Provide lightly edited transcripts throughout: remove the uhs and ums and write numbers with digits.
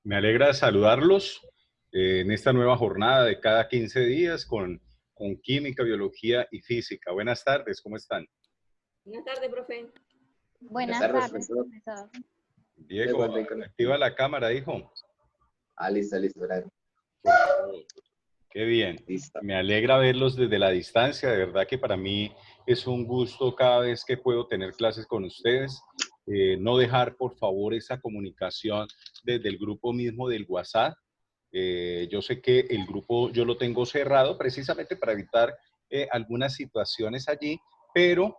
Me alegra saludarlos en esta nueva jornada de cada 15 días con química, biología y física. Buenas tardes, ¿cómo están? Buenas tardes, profe. Buenas Buenas tardes, tardes, profesor. profesor. Diego, activa la cámara, hijo. Listo, listo, gracias. Por favor. Qué bien. Listo. Me alegra verlos desde la distancia. De verdad que para mí es un gusto cada vez que puedo tener clases con ustedes. No dejar, por favor, esa comunicación desde el grupo mismo del WhatsApp. Yo sé que el grupo yo lo tengo cerrado precisamente para evitar algunas situaciones allí, pero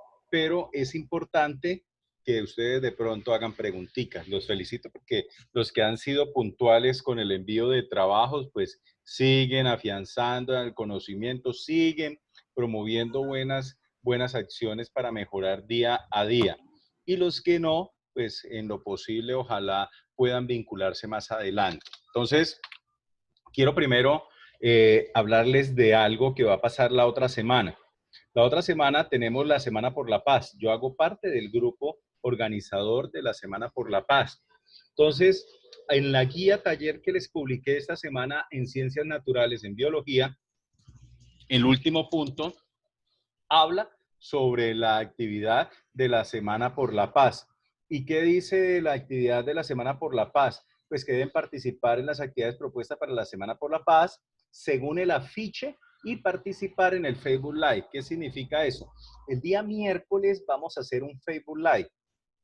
es importante que ustedes de pronto hagan preguntitas. Los felicito porque los que han sido puntuales con el envío de trabajos, pues siguen afianzando el conocimiento, siguen promoviendo buenas acciones para mejorar día a día. Y los que no, pues en lo posible, ojalá puedan vincularse más adelante. Entonces, quiero primero hablarles de algo que va a pasar la otra semana. La otra semana tenemos la Semana por la Paz. Yo hago parte del grupo organizador de la Semana por la Paz. Entonces, en la guía taller que les publiqué esta semana en Ciencias Naturales, en Biología, el último punto habla sobre la actividad de la Semana por la Paz. ¿Y qué dice la actividad de la Semana por la Paz? Pues que deben participar en las actividades propuestas para la Semana por la Paz según el afiche y participar en el Facebook Live. ¿Qué significa eso? El día miércoles vamos a hacer un Facebook Live.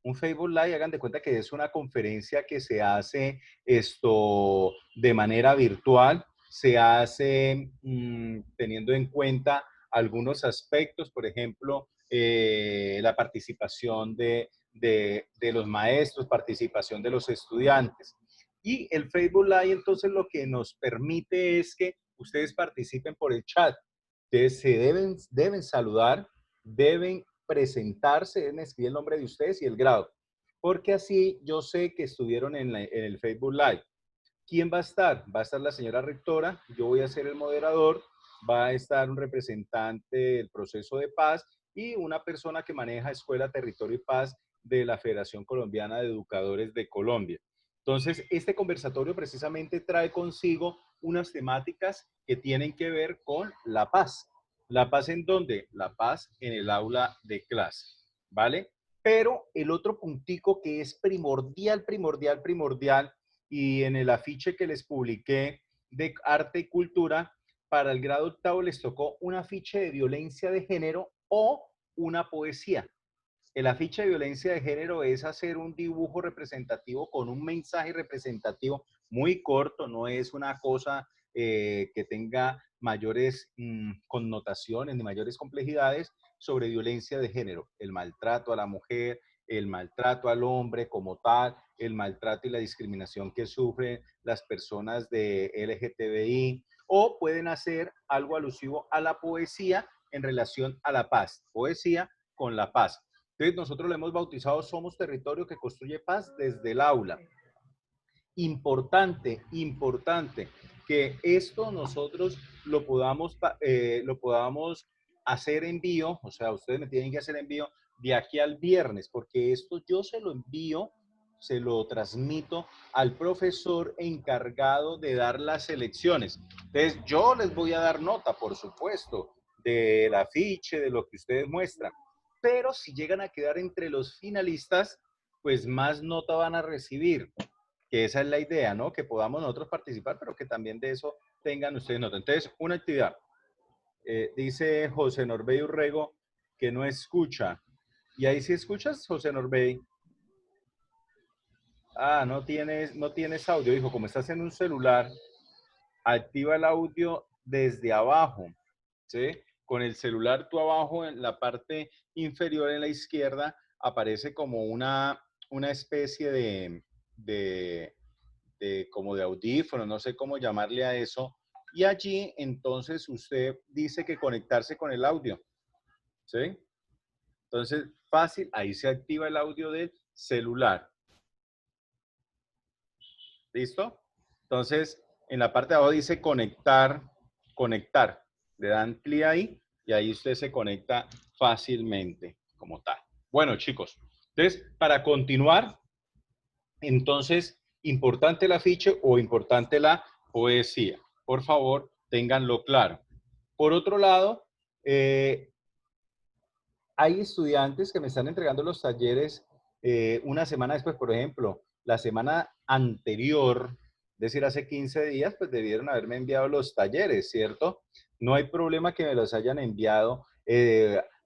Un Facebook Live, hagan de cuenta que es una conferencia que se hace de manera virtual, se hace teniendo en cuenta algunos aspectos, por ejemplo, la participación de los maestros, participación de los estudiantes. Y el Facebook Live entonces lo que nos permite es que ustedes participen por el chat. Ustedes deben saludar, deben presentarse, deben escribir el nombre de ustedes y el grado, porque así yo sé que estuvieron en el Facebook Live. ¿Quién va a estar? Va a estar la señora rectora, yo voy a ser el moderador, va a estar un representante del proceso de paz y una persona que maneja Escuela, Territorio y Paz de la Federación Colombiana de Educadores de Colombia. Entonces, este conversatorio precisamente trae consigo unas temáticas que tienen que ver con la paz. ¿La paz en dónde? La paz en el aula de clase, ¿vale? Pero el otro puntico que es primordial, y en el afiche que les publiqué de arte y cultura, para el grado octavo les tocó un afiche de violencia de género o una poesía. El afiche de violencia de género es hacer un dibujo representativo con un mensaje representativo muy corto, no es una cosa que tenga mayores connotaciones ni mayores complejidades sobre violencia de género, el maltrato a la mujer, el maltrato al hombre como tal, el maltrato y la discriminación que sufren las personas de LGTBI, o pueden hacer algo alusivo a la poesía en relación a la paz, poesía con la paz. Entonces, nosotros lo hemos bautizado Somos Territorio que Construye Paz desde el aula. Importante que esto nosotros lo podamos hacer envío, o sea, ustedes me tienen que hacer envío de aquí al viernes, porque esto yo se lo envío, se lo transmito al profesor encargado de dar las selecciones. Entonces, yo les voy a dar nota, por supuesto, del afiche, de lo que ustedes muestran, pero si llegan a quedar entre los finalistas, pues más nota van a recibir, que esa es la idea, ¿no? Que podamos nosotros participar, pero que también de eso tengan ustedes nota. Entonces, una actividad. Dice José Norbey Urrego que no escucha. ¿Y ahí sí escuchas, José Norbey? Ah, no tienes audio, hijo. Como estás en un celular, activa el audio desde abajo, ¿sí? Con el celular tú abajo, en la parte inferior en la izquierda, aparece como una especie como de audífono, no sé cómo llamarle a eso, y allí entonces usted dice que conectarse con el audio, ¿sí? Entonces, fácil, ahí se activa el audio del celular. ¿Listo? Entonces, en la parte de abajo dice conectar, conectar. Le dan clic ahí y ahí usted se conecta fácilmente como tal. Bueno, chicos, entonces, para continuar, entonces, importante el afiche o importante la poesía. Por favor, ténganlo claro. Por otro lado, hay estudiantes que me están entregando los talleres una semana después. Por ejemplo, la semana anterior, es decir, hace 15 días, pues debieron haberme enviado los talleres, ¿cierto? No hay problema que me los hayan enviado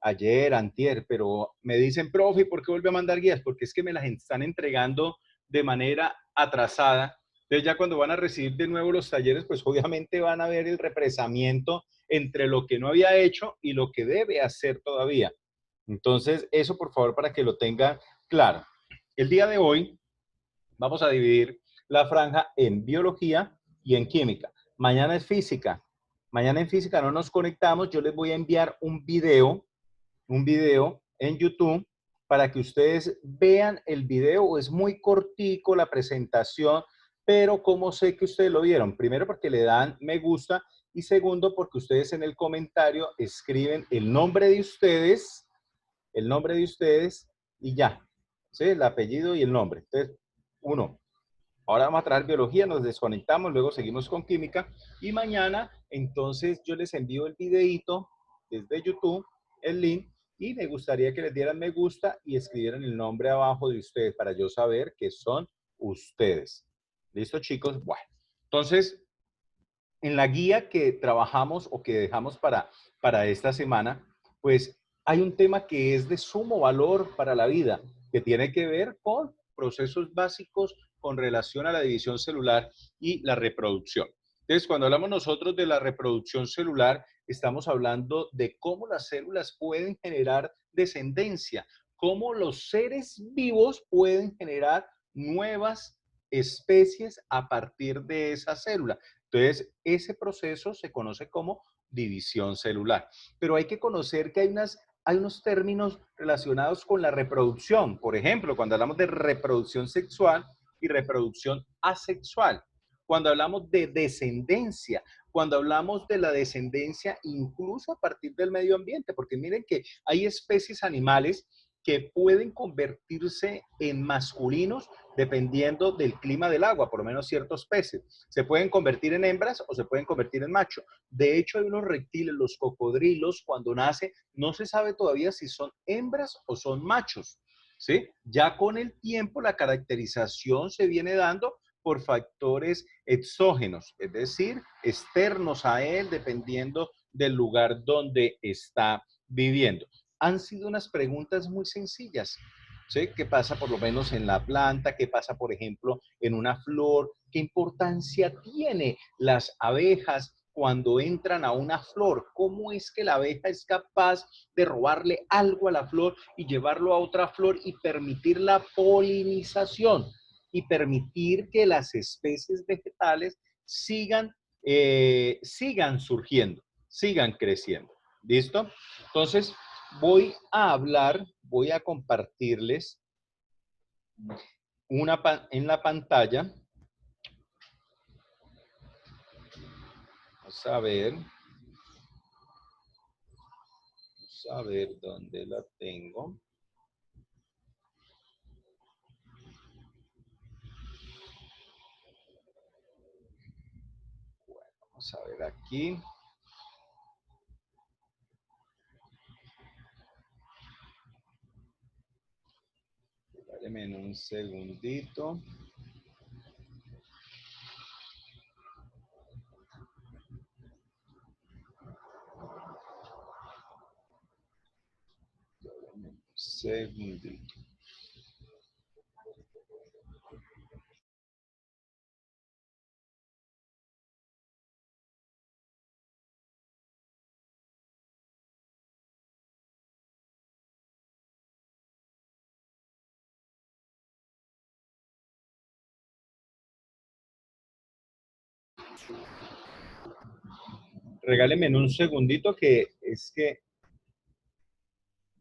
ayer, antier, pero me dicen, profe, ¿por qué vuelve a mandar guías? Porque es que me las están entregando de manera atrasada. Entonces ya cuando van a recibir de nuevo los talleres, pues obviamente van a ver el represamiento entre lo que no había hecho y lo que debe hacer todavía. Entonces, eso por favor para que lo tengan claro. El día de hoy vamos a dividir la franja en biología y en química. Mañana es física. Mañana en física no nos conectamos. Yo les voy a enviar un video en YouTube para que ustedes vean el video. Es muy cortico la presentación, pero ¿cómo sé que ustedes lo vieron? Primero porque le dan me gusta y segundo porque ustedes en el comentario escriben el nombre de ustedes y ya, ¿sí? El apellido y el nombre. Entonces, uno, ahora vamos a traer biología, nos desconectamos, luego seguimos con química y mañana, entonces, yo les envío el videito desde YouTube, el link, y me gustaría que les dieran me gusta y escribieran el nombre abajo de ustedes para yo saber que son ustedes. ¿Listo, chicos? Bueno, entonces, en la guía que trabajamos o que dejamos para esta semana, pues hay un tema que es de sumo valor para la vida, que tiene que ver con procesos básicos con relación a la división celular y la reproducción. Entonces, cuando hablamos nosotros de la reproducción celular, estamos hablando de cómo las células pueden generar descendencia, cómo los seres vivos pueden generar nuevas especies a partir de esa célula. Entonces, ese proceso se conoce como división celular. Pero hay que conocer que hay unos términos relacionados con la reproducción. Por ejemplo, cuando hablamos de reproducción sexual y reproducción asexual. Cuando hablamos de descendencia, cuando hablamos de la descendencia incluso a partir del medio ambiente, porque miren que hay especies animales que pueden convertirse en masculinos dependiendo del clima del agua, por lo menos ciertos peces. Se pueden convertir en hembras o se pueden convertir en macho. De hecho, hay unos reptiles, los cocodrilos, cuando nace, no se sabe todavía si son hembras o son machos. ¿Sí? Ya con el tiempo la caracterización se viene dando por factores exógenos, es decir, externos a él, dependiendo del lugar donde está viviendo. Han sido unas preguntas muy sencillas. ¿Sí? ¿Qué pasa por lo menos en la planta? ¿Qué pasa, por ejemplo, en una flor? ¿Qué importancia tiene las abejas cuando entran a una flor? ¿Cómo es que la abeja es capaz de robarle algo a la flor y llevarlo a otra flor y permitir la polinización y permitir que las especies vegetales sigan surgiendo, sigan creciendo? ¿Listo? Entonces, voy a compartirles en la pantalla. Vamos a ver dónde la tengo. Bueno, vamos a ver aquí. Dame un segundito. Un segundito. Regáleme un segundito que es que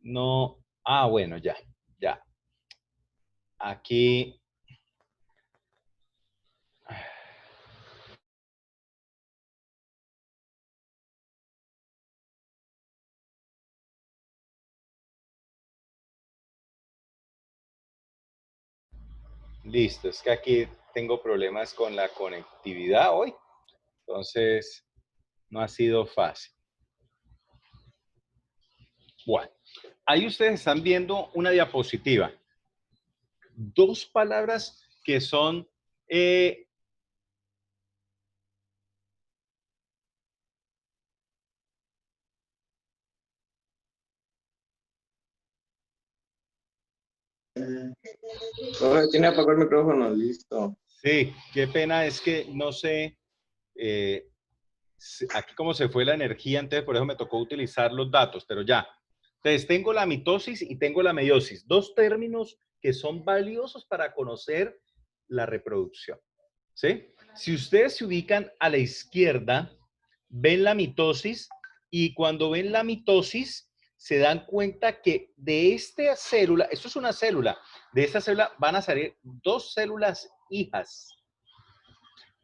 no. Ah, bueno, ya. Aquí. Listo, es que aquí tengo problemas con la conectividad hoy, entonces no ha sido fácil. Bueno, ahí ustedes están viendo una diapositiva. Dos palabras que son Tiene apagado el micrófono, listo. sí, qué pena, es que no sé, eh, aquí como se fue la energía, entonces por eso me tocó utilizar los datos, pero ya. Entonces tengo la mitosis y tengo la meiosis, dos términos que son valiosos para conocer la reproducción, ¿sí? Si ustedes se ubican a la izquierda, ven la mitosis y cuando ven la mitosis se dan cuenta que de esta célula, esto es una célula, de esta célula van a salir dos células hijas.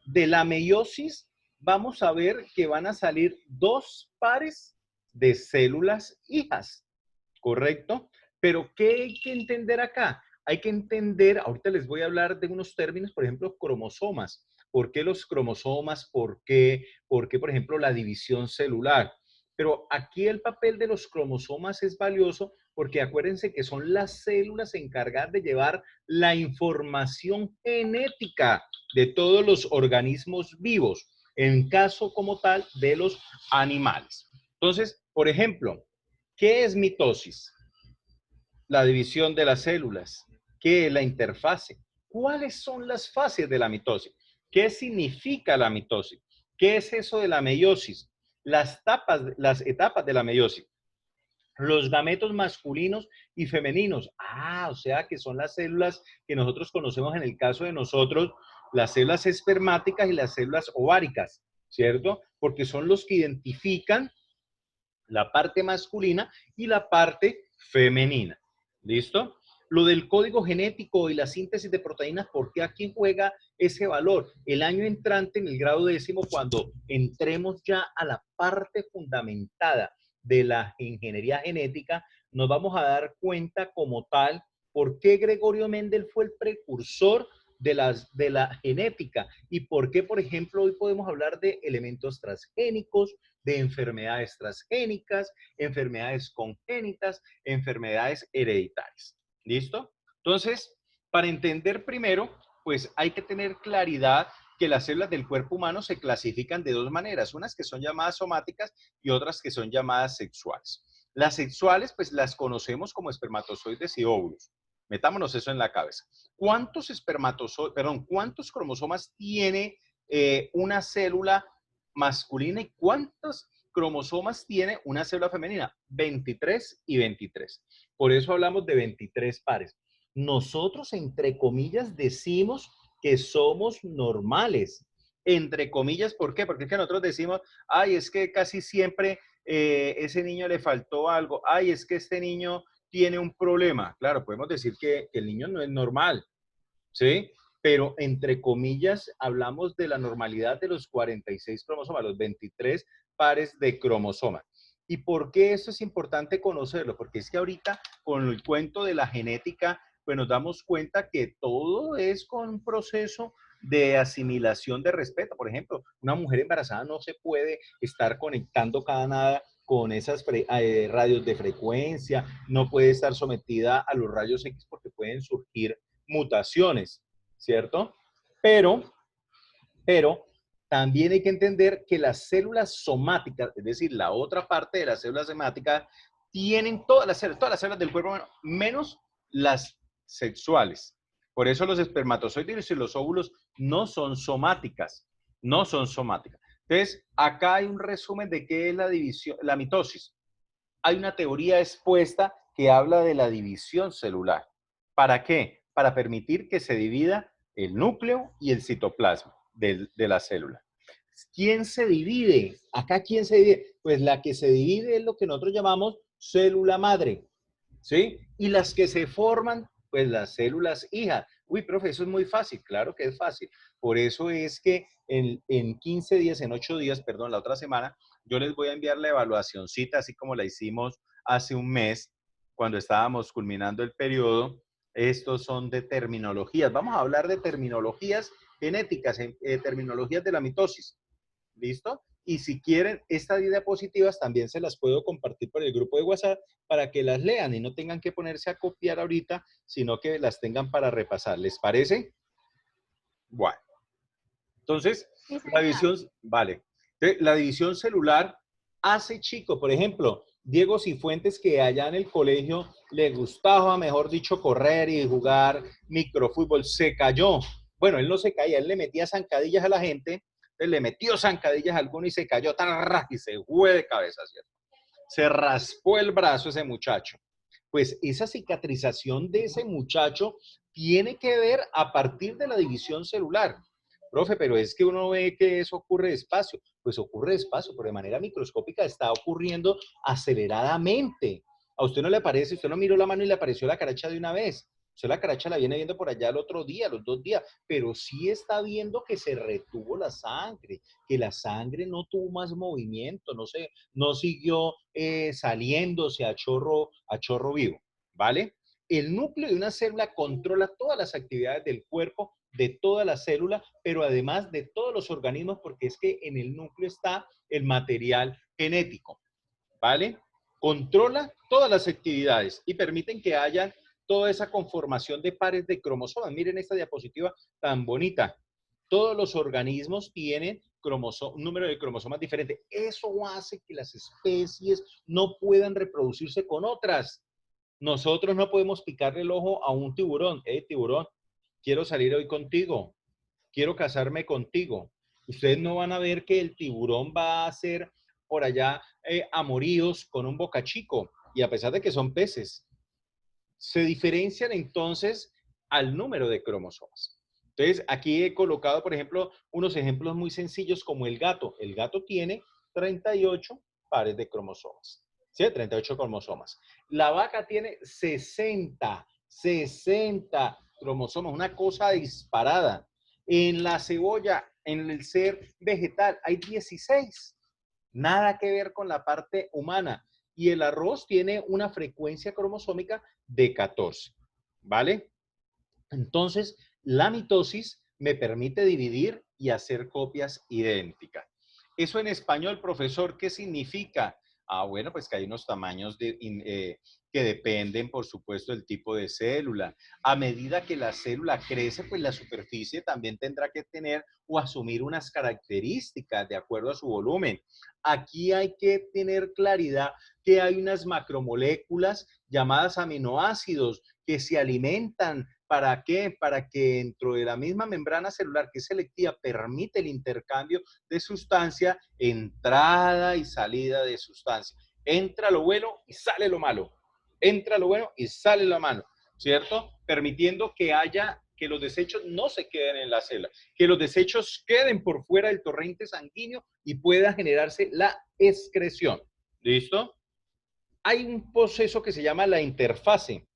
De la meiosis vamos a ver que van a salir dos pares de células hijas, ¿correcto? Pero ¿qué hay que entender acá? Hay que entender, ahorita les voy a hablar de unos términos, por ejemplo, cromosomas. ¿Por qué los cromosomas? ¿Por qué, por ejemplo, la división celular? Pero aquí el papel de los cromosomas es valioso porque acuérdense que son las células encargadas de llevar la información genética de todos los organismos vivos, en caso como tal de los animales. Entonces, por ejemplo, ¿qué es mitosis? La división de las células. ¿Qué es la interfase? ¿Cuáles son las fases de la mitosis? ¿Qué significa la mitosis? ¿Qué es eso de la meiosis? Las etapas de la meiosis. Los gametos masculinos y femeninos. O sea que son las células que nosotros conocemos en el caso de nosotros, las células espermáticas y las células ováricas, ¿cierto? Porque son los que identifican la parte masculina y la parte femenina. ¿Listo? Lo del código genético y la síntesis de proteínas, ¿por qué aquí juega ese valor? El año entrante, en el grado décimo, cuando entremos ya a la parte fundamentada de la ingeniería genética, nos vamos a dar cuenta como tal por qué Gregorio Mendel fue el precursor de la genética y por qué, por ejemplo, hoy podemos hablar de elementos transgénicos, de enfermedades transgénicas, enfermedades congénitas, enfermedades hereditarias. ¿Listo? Entonces, para entender primero, pues hay que tener claridad que las células del cuerpo humano se clasifican de dos maneras, unas que son llamadas somáticas y otras que son llamadas sexuales. Las sexuales, pues las conocemos como espermatozoides y óvulos. Metámonos eso en la cabeza. ¿Cuántos cromosomas tiene una célula masculina y cuántos cromosomas tiene una célula femenina? 23 y 23. Por eso hablamos de 23 pares. Nosotros, entre comillas, decimos que somos normales. Entre comillas, ¿por qué? Porque es que nosotros decimos, ay, es que casi siempre ese niño le faltó algo, ay, es que este niño tiene un problema. Claro, podemos decir que el niño no es normal, ¿sí? Pero entre comillas hablamos de la normalidad de los 46 cromosomas, los 23 pares de cromosomas. ¿Y por qué eso es importante conocerlo? Porque es que ahorita con el cuento de la genética, pues nos damos cuenta que todo es con un proceso de asimilación de respeto. Por ejemplo, una mujer embarazada no se puede estar conectando cada nada con esas radios de frecuencia, no puede estar sometida a los rayos X porque pueden surgir mutaciones, ¿cierto? Pero también hay que entender que las células somáticas, es decir, la otra parte de las células somáticas, tienen todas las células del cuerpo humano, menos las sexuales. Por eso los espermatozoides y los óvulos no son somáticas, no son somáticas. Entonces, acá hay un resumen de qué es la división, la mitosis. Hay una teoría expuesta que habla de la división celular. ¿Para qué? Para permitir que se divida el núcleo y el citoplasma de la célula. ¿Quién se divide? Acá, ¿quién se divide? Pues la que se divide es lo que nosotros llamamos célula madre, ¿sí? Y las que se forman, pues las células hijas. Uy, profe, eso es muy fácil. Claro que es fácil. Por eso es que en 15 días, en 8 días, perdón, la otra semana, yo les voy a enviar la evaluacióncita, así como la hicimos hace un mes, cuando estábamos culminando el periodo, Estos son de terminologías. Vamos a hablar de terminologías genéticas, terminologías de la mitosis. ¿Listo? Y si quieren, estas diapositivas también se las puedo compartir por el grupo de WhatsApp para que las lean y no tengan que ponerse a copiar ahorita, sino que las tengan para repasar. ¿Les parece? Bueno. Entonces, Sí, la señor. división, vale. Entonces, la división celular hace chico, por ejemplo, Diego Cifuentes, que allá en el colegio le gustaba, mejor dicho, correr y jugar microfútbol, se cayó. Bueno, él no se caía, él le metía zancadillas a la gente, él le metió zancadillas a alguno y se cayó, ¡tarra! Y se fue de cabeza, ¿cierto? Se raspó el brazo ese muchacho. Pues esa cicatrización de ese muchacho tiene que ver a partir de la división celular. Profe, pero es que uno ve que eso ocurre despacio. Pues ocurre despacio, pero de manera microscópica está ocurriendo aceleradamente. ¿A usted no le parece? Usted no miró la mano y le apareció la caracha de una vez. Usted la caracha la viene viendo por allá el otro día, los 2 días, pero sí está viendo que se retuvo la sangre, que la sangre no tuvo más movimiento, no siguió saliéndose a chorro vivo, ¿vale? El núcleo de una célula controla todas las actividades del cuerpo, de toda la célula, pero además de todos los organismos, porque es que en el núcleo está el material genético, ¿vale? Controla todas las actividades y permiten que haya toda esa conformación de pares de cromosomas. Miren esta diapositiva tan bonita. Todos los organismos tienen un número de cromosomas diferente. Eso hace que las especies no puedan reproducirse con otras. Nosotros no podemos picarle el ojo a un tiburón. Tiburón, quiero salir hoy contigo. Quiero casarme contigo. Ustedes no van a ver que el tiburón va a hacer por allá amoríos con un bocachico. Y a pesar de que son peces, se diferencian entonces al número de cromosomas. Entonces, aquí he colocado, por ejemplo, unos ejemplos muy sencillos como el gato. El gato tiene 38 pares de cromosomas. ¿Sí? 38 cromosomas. La vaca tiene 60 cromosomas, una cosa disparada. En la cebolla, en el ser vegetal, hay 16. Nada que ver con la parte humana. Y el arroz tiene una frecuencia cromosómica de 14, ¿vale? Entonces, la mitosis me permite dividir y hacer copias idénticas. Eso en español, profesor, ¿qué significa? Bueno, pues que hay unos tamaños que dependen, por supuesto, del tipo de célula. A medida que la célula crece, pues la superficie también tendrá que tener o asumir unas características de acuerdo a su volumen. Aquí hay que tener claridad que hay unas macromoléculas llamadas aminoácidos que se alimentan. ¿Para qué? Para que dentro de la misma membrana celular que es selectiva permite el intercambio de sustancia, entrada y salida de sustancia. Entra lo bueno y sale lo malo. Entra lo bueno y sale lo malo, ¿cierto? Permitiendo que los desechos no se queden en la célula, que los desechos queden por fuera del torrente sanguíneo y pueda generarse la excreción. ¿Listo? Hay un proceso que se llama la interfase.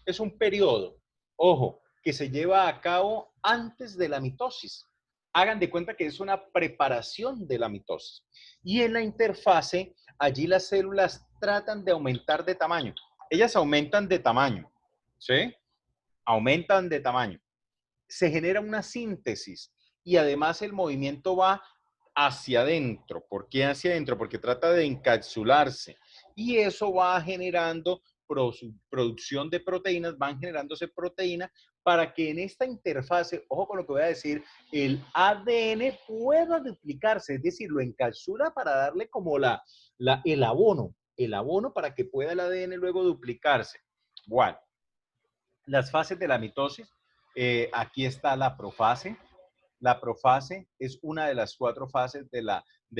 Es un periodo, ojo, que se lleva a cabo antes de la mitosis. Hagan de cuenta que es una preparación de la mitosis. Y en la interfase, allí las células tratan de aumentar de tamaño. Ellas aumentan de tamaño, ¿sí? Aumentan de tamaño. Se genera una síntesis y además el movimiento va hacia adentro. ¿Por qué hacia adentro? Porque trata de encapsularse y eso va generando producción de proteínas, van generándose proteínas para que en esta interfase, ojo con lo que voy a decir, el ADN pueda duplicarse, es decir, lo encapsula para darle como el abono para que pueda el ADN luego duplicarse. Bueno, las fases de la mitosis, aquí está la profase. La profase es una de las 4 fases de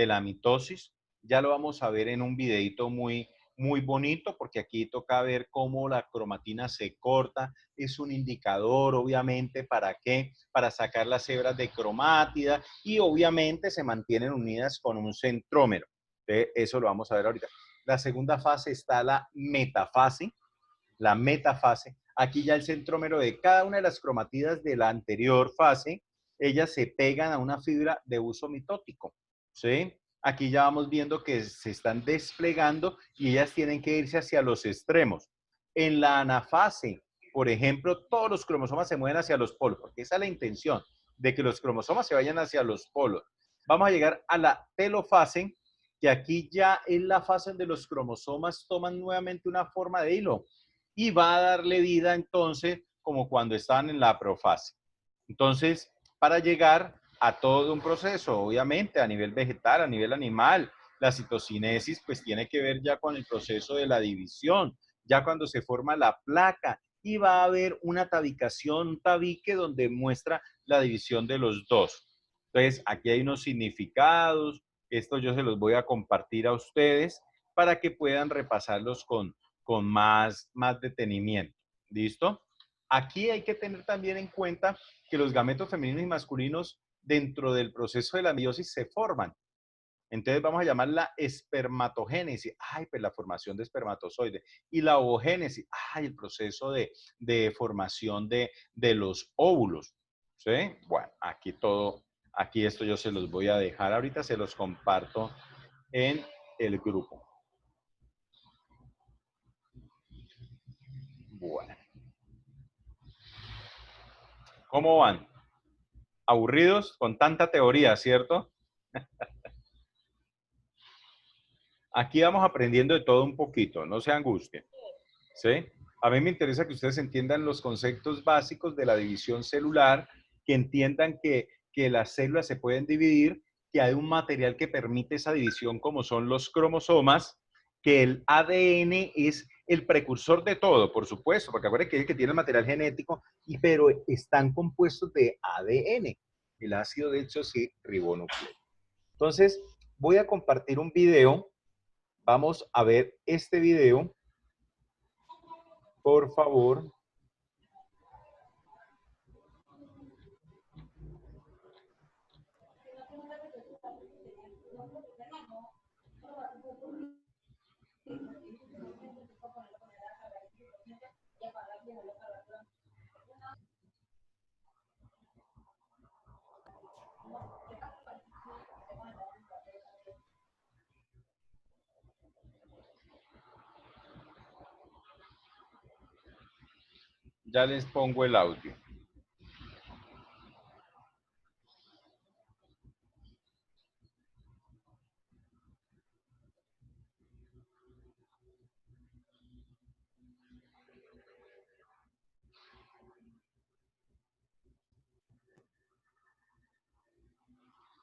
la mitosis. Ya lo vamos a ver en un videito muy bonito, porque aquí toca ver cómo la cromatina se corta. Es un indicador, obviamente, ¿para qué? Para sacar las hebras de cromátida y obviamente se mantienen unidas con un centrómero. Eso lo vamos a ver ahorita. La segunda fase está la metafase. La metafase. Aquí ya el centrómero de cada una de las cromatidas de la anterior fase, ellas se pegan a una fibra de uso mitótico, ¿sí? Aquí ya vamos viendo que se están desplegando y ellas tienen que irse hacia los extremos. En la anafase, por ejemplo, todos los cromosomas se mueven hacia los polos, porque esa es la intención, de que los cromosomas se vayan hacia los polos. Vamos a llegar a la telofase, que aquí ya es la fase donde los cromosomas toman nuevamente una forma de hilo y va a darle vida entonces como cuando estaban en la profase. Entonces, para llegar a todo un proceso, obviamente a nivel vegetal, a nivel animal, la citocinesis pues tiene que ver ya con el proceso de la división, ya cuando se forma la placa y va a haber una tabicación, un tabique donde muestra la división de los dos. Entonces, aquí hay unos significados, esto yo se los voy a compartir a ustedes para que puedan repasarlos con más detenimiento. ¿Listo? Aquí hay que tener también en cuenta que los gametos femeninos y masculinos dentro del proceso de la meiosis se forman. Entonces vamos a llamar la espermatogénesis, pues la formación de espermatozoides, y la ovogénesis, el proceso de formación de los óvulos. ¿Sí? Bueno, aquí esto yo se los voy a dejar ahorita, se los comparto en el grupo. Bueno. ¿Cómo van? ¿Aburridos con tanta teoría, cierto? Aquí vamos aprendiendo de todo un poquito, no se angustien. ¿Sí? A mí me interesa que ustedes entiendan los conceptos básicos de la división celular, que entiendan que las células se pueden dividir, que hay un material que permite esa división como son los cromosomas, que el ADN es el precursor de todo, por supuesto, porque acuérdense que es el que tiene el material genético, pero están compuestos de ADN, el ácido desoxirribonucleico. Entonces, voy a compartir un video. Vamos a ver este video. Por favor. Ya les pongo el audio.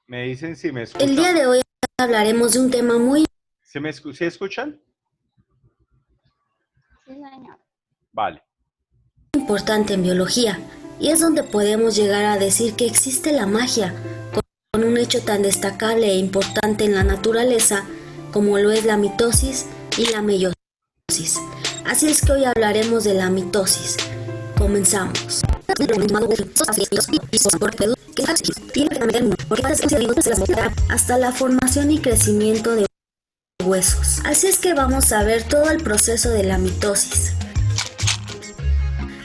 Me dicen si me escuchan. El día de hoy hablaremos de un tema muy... ¿Sí escuchan? Sí, señor. Vale. Importante en biología, y es donde podemos llegar a decir que existe la magia, con un hecho tan destacable e importante en la naturaleza como lo es la mitosis y la meiosis. Así es que hoy hablaremos de la mitosis. Comenzamos. Hasta la formación y crecimiento de huesos. Así es que vamos a ver todo el proceso de la mitosis.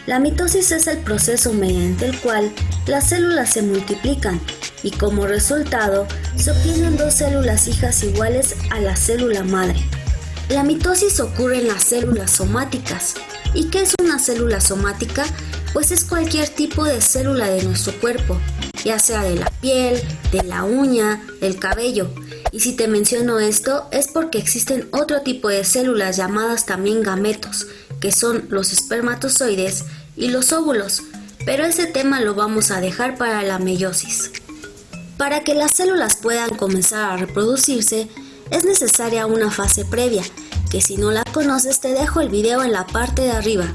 La mitosis es el proceso mediante el cual las células se multiplican y como resultado se obtienen dos células hijas iguales a la célula madre. La mitosis ocurre en las células somáticas. ¿Y qué es una célula somática? Pues es cualquier tipo de célula de nuestro cuerpo, ya sea de la piel, de la uña, del cabello. Y si te menciono esto es porque existen otro tipo de células llamadas también gametos, que son los espermatozoides y los óvulos, pero ese tema lo vamos a dejar para la meiosis. Para que las células puedan comenzar a reproducirse, es necesaria una fase previa, que si no la conoces te dejo el video en la parte de arriba.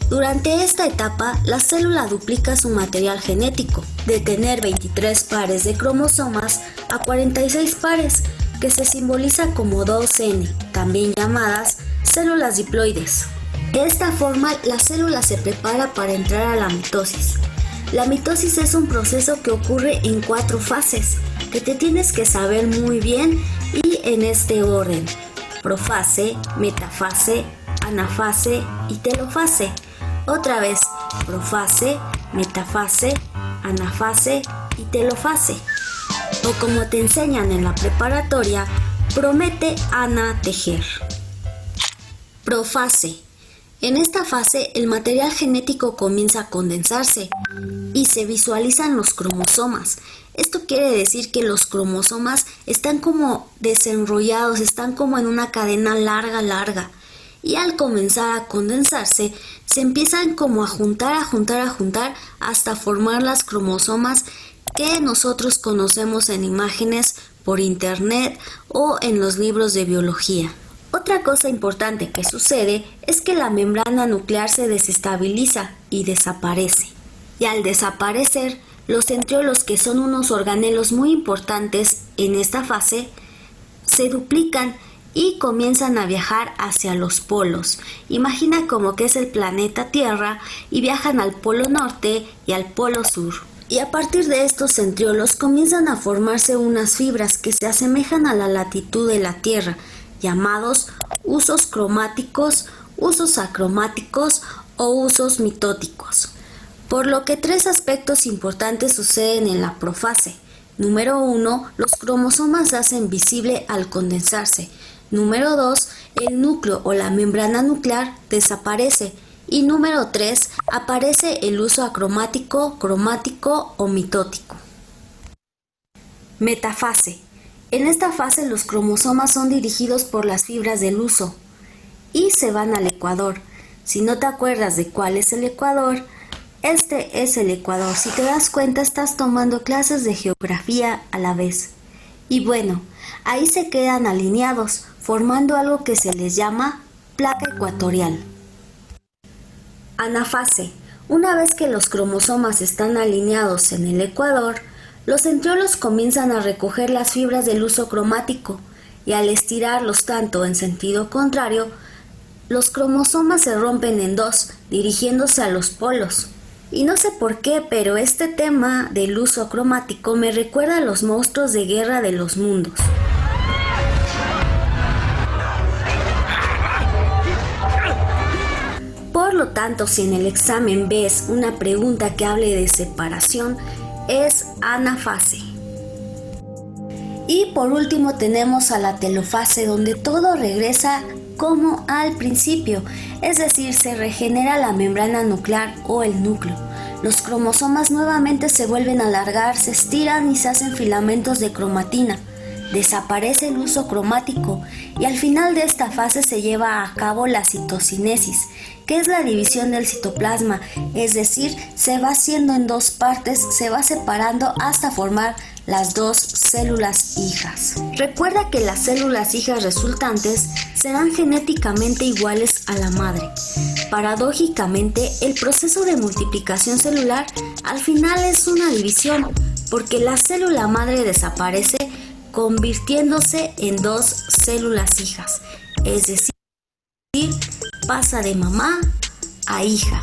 Durante esta etapa, la célula duplica su material genético, de tener 23 pares de cromosomas a 46 pares, que se simboliza como 2N, también llamadas células diploides. De esta forma, la célula se prepara para entrar a la mitosis. La mitosis es un proceso que ocurre en 4 fases, que te tienes que saber muy bien y en este orden: profase, metafase, anafase y telofase. Otra vez, profase, metafase, anafase y telofase. O como te enseñan en la preparatoria, promete Ana tejer. Profase. En esta fase, el material genético comienza a condensarse y se visualizan los cromosomas. Esto quiere decir que los cromosomas están como desenrollados, están como en una cadena larga. Y al comenzar a condensarse, se empiezan como a juntar hasta formar las cromosomas que nosotros conocemos en imágenes por internet o en los libros de biología. Otra cosa importante que sucede es que la membrana nuclear se desestabiliza y desaparece. Y al desaparecer, los centriolos, que son unos organelos muy importantes en esta fase, se duplican y comienzan a viajar hacia los polos. Imagina como que es el planeta Tierra y viajan al polo norte y al polo sur. Y a partir de estos centriolos comienzan a formarse unas fibras que se asemejan a la latitud de la Tierra, llamados usos cromáticos, usos acromáticos o usos mitóticos. Por lo que tres aspectos importantes suceden en la profase. Número 1, los cromosomas se hacen visible al condensarse. Número 2, el núcleo o la membrana nuclear desaparece. Y número 3, aparece el uso acromático, cromático o mitótico. Metafase. En esta fase los cromosomas son dirigidos por las fibras del uso y se van al ecuador. Si no te acuerdas de cuál es el ecuador, este es el ecuador. Si te das cuenta, estás tomando clases de geografía a la vez. Y bueno, ahí se quedan alineados, formando algo que se les llama placa ecuatorial. Anafase. Una vez que los cromosomas están alineados en el ecuador, los centriolos comienzan a recoger las fibras del uso cromático y al estirarlos tanto en sentido contrario, los cromosomas se rompen en dos, dirigiéndose a los polos. Y no sé por qué, pero este tema del uso cromático me recuerda a los monstruos de Guerra de los Mundos. Por lo tanto, si en el examen ves una pregunta que hable de separación, es anafase. Y por último tenemos a la telofase, donde todo regresa como al principio, es decir, se regenera la membrana nuclear o el núcleo. Los cromosomas nuevamente se vuelven a alargar, se estiran y se hacen filamentos de cromatina. Desaparece el uso cromático y al final de esta fase se lleva a cabo la citocinesis, que es la división del citoplasma, es decir, se va haciendo en dos partes, se va separando hasta formar las dos células hijas. Recuerda que las células hijas resultantes serán genéticamente iguales a la madre. Paradójicamente, el proceso de multiplicación celular al final es una división, porque la célula madre desaparece convirtiéndose en dos células hijas, es decir, pasa de mamá a hija.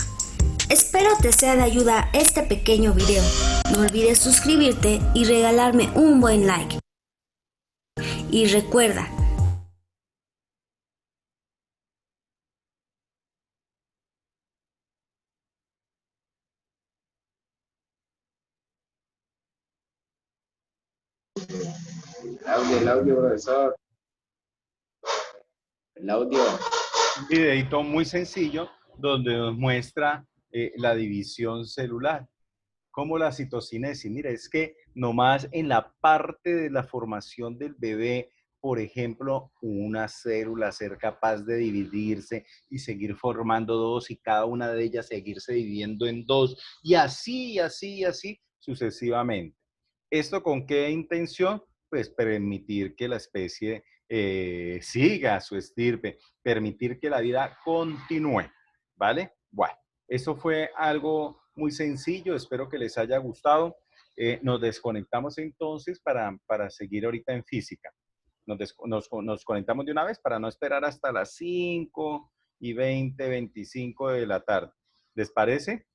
Espero te sea de ayuda este pequeño video. No olvides suscribirte y regalarme un buen like. Y recuerda, El audio, profesor. El audio. Un videito muy sencillo donde nos muestra la división celular, como la citocinesis. Mira, es que nomás en la parte de la formación del bebé, por ejemplo, una célula ser capaz de dividirse y seguir formando dos y cada una de ellas seguirse dividiendo en dos y así sucesivamente. ¿Esto con qué intención? Pues permitir que la especie siga su estirpe, permitir que la vida continúe, ¿vale? Bueno, eso fue algo muy sencillo, espero que les haya gustado. Nos desconectamos entonces para seguir ahorita en física. Nos conectamos de una vez para no esperar hasta las 5:20, 25 de la tarde. ¿Les parece?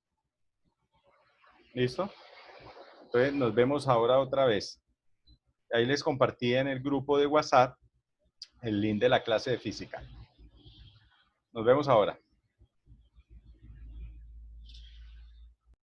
¿Listo? Entonces nos vemos ahora otra vez. Ahí les compartí en el grupo de WhatsApp el link de la clase de física. Nos vemos ahora.